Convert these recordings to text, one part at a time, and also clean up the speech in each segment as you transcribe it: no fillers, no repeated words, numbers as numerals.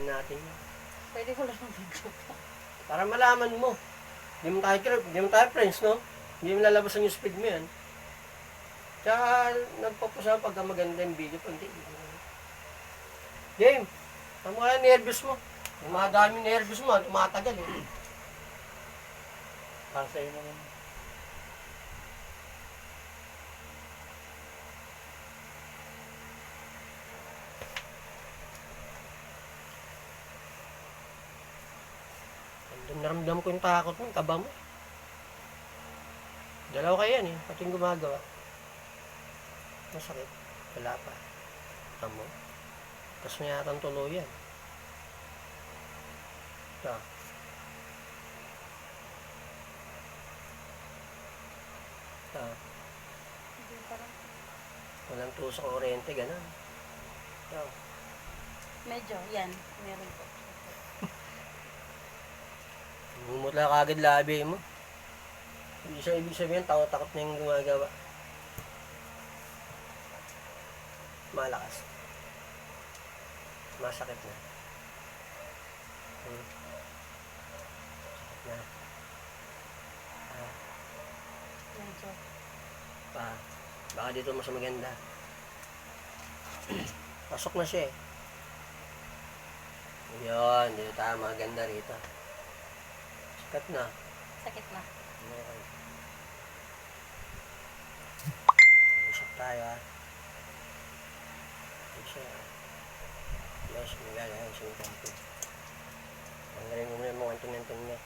Tingnan natin yun. Pwede ko lang video pa. Para malaman mo. Hindi mo tayo friends, no? Hindi mo lalabasan yung speed mo yan. Kaya nagpapusa pagka maganda yung video ko. Hindi. Game, ang mga nervous mo. Yung mga daming nervous mo, tumatagal eh. Para sa'yo naman. Naramdam ko yung takot mo, yung kaba mo. Dalawa kayo yan eh, pati yung gumagawa. Masakit. Wala pa. Tamo. Tapos may atang tuluyan. Ito. Ito. Hindi pa lang. Walang tusok o oriente, gano'n. Ito. Medyo, yan. Meron po. Mumutla ka agad labi mo. Hindi siya ibig sabihin, takot na yung gumagawa. Malakas. Masakit na. Sakit na. Medyo. Baka dito mas maganda. Pasok na siya eh. Yun, dito tayo maganda rito. Sakit na. Sakit na. Okay. Usap tayo ha. Siya. Yes, magagaya siya yung kampo. Tanggalin mo muna yung mga anting-anting niya.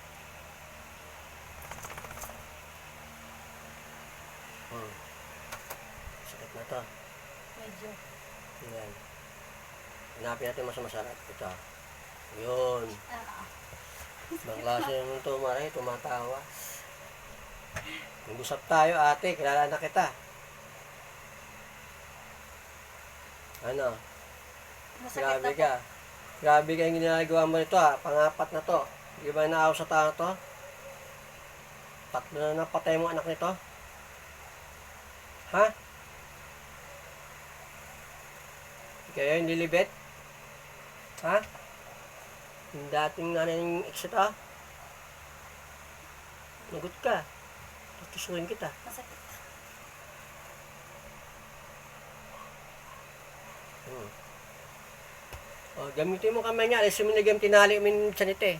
Sakit na to. Medyo. Yan. Hanapin natin mas masarap. Ito. Yun. Ibang klase naman ito, Maray. Tumatawa. Mag-usap tayo, ate. Kilala na kita. Ano? Masakit Grabe na po. ka. Grabe ka yung ginagawa mo nito ha. Pangapat na to. Di ba naaw sa tao to? Tatlo na napatay mo anak nito. Ha? Kaya yung lilibet? Ha? Yung dating nanay ng ex ito? Nagot ka. Tutusuin kita. Masakit. O, gamitin mo kamay niya. Alisin mo na yung tinali mo yung tiyan ito eh.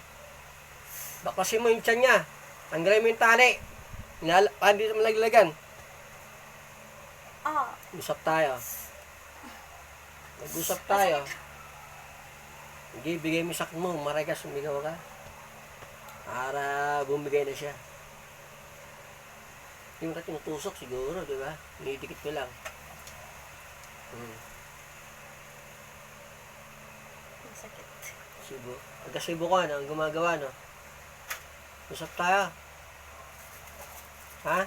Baklasin mo yung tiyan niya. Tanggalin mo yung tali. Paano dito malaglagan? Usap tayo. Mag-usap tayo. Hindi, bigay mo sakit mo. Maragas, sumigaw ka. Para bumigay na siya. Yung ka tinutusok siguro, di ba? Nidikit ko lang. Masakit. Sibo. Pagka-sibo ka, no? Ang gumagawa, no? Usap tayo. Ha?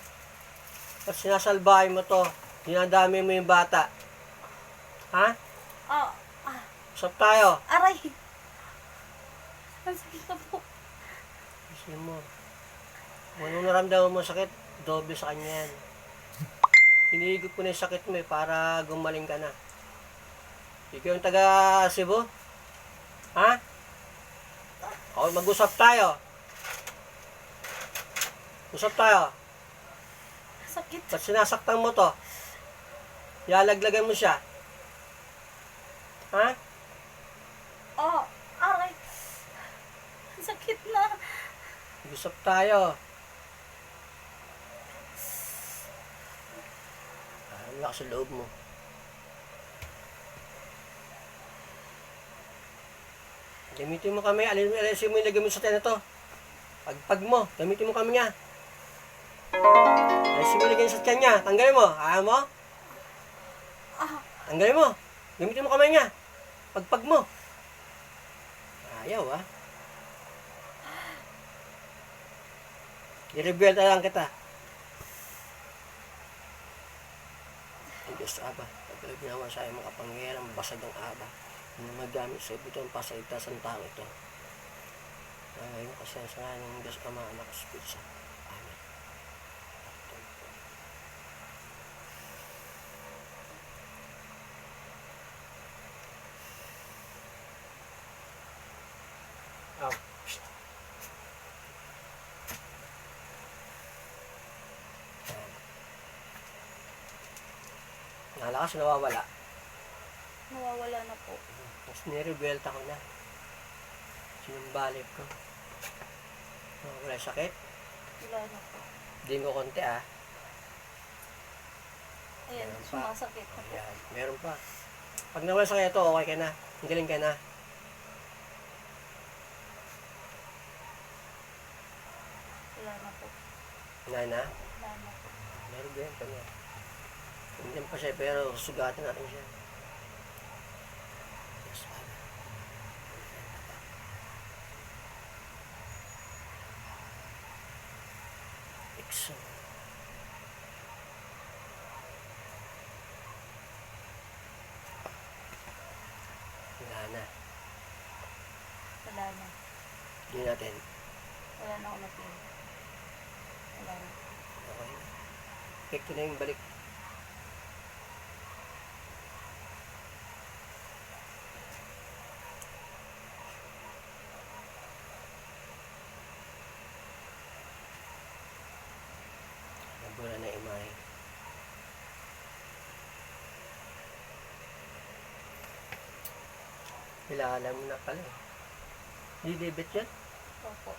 At sinasalbahay mo to. Dinadami mo yung bata. Ha? Usap tayo. Aray! Ang sakit na po. Kasi mo. Kung anong naramdaman mo sakit, doble sa kanya yan. Hinihigop ko na yung sakit mo eh, para gumaling ka na. Ikaw yung taga Cebu? Ha? O, mag-usap tayo. Usap tayo. Sakit. Ba't sinasaktan mo to? Ilalaglagan mo siya. Ha? Aray! Ang sakit na. Usap tayo. Ang lakas sa loob mo. Gamitin mo kami. Alisin mo yung lagay mo sa tayo na to. Pagpag mo. Gamitin mo kami niya. Alisin mo yung lagay sa tiyan niya. Tanggalin mo. Ayaw mo? Tanggalin mo. Gamitin mo kami niya. Pagpag mo. Ayaw ah. I-reveal na lang kita. Ang Diyos Aba, pagkalag naman sa iyong makapangyarang basag ang Aba, na magamit sa ibutang pasaligtas ang tao ito. Ngayon kasi sa nga ng Diyos Ama, Anak, Espiritu Santo. Amen. Nalakas, nawawala. Nawawala na po. Tapos nirebuelta ko na. Sinumbalik ko. Wala sakit. Wala na po. Din ko konti ah. Ayan, Meron pa. sumasakit na po. Ayan, meron pa. Pag nawala sa kaya ito, okay ka na. Ang galing ka na. Wala na po. Wala na. Wala na po. Meron din pa niya. Hindi pa siya, pero sugatan natin siya. Yes, Father. Ikso. Wala na. Wala na. Hindi natin. Wala na ako na-feel. Wala na. Okay na. Epekto na yung balik. Nabula na imay. Kilala mo na pala eh. Hindi debit yan? Opo.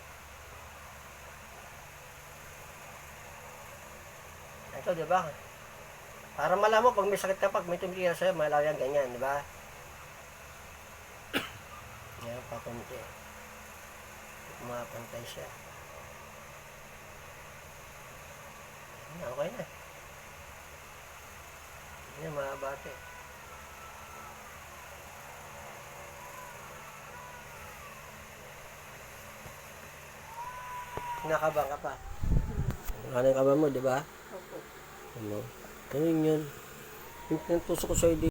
Ito, di ba? Para malaman mo, pag may sakit ka, pag may tumigil sa'yo, malayan ganyan, di ba? Yan, papunti. Kumapantay siya. Yan, okay na. Yan, mahabate. Nakabang ka pa. Ano yung kaba mo, di ba? Opo. Ano? Ganun yun. Yung tusok ko sa'yo,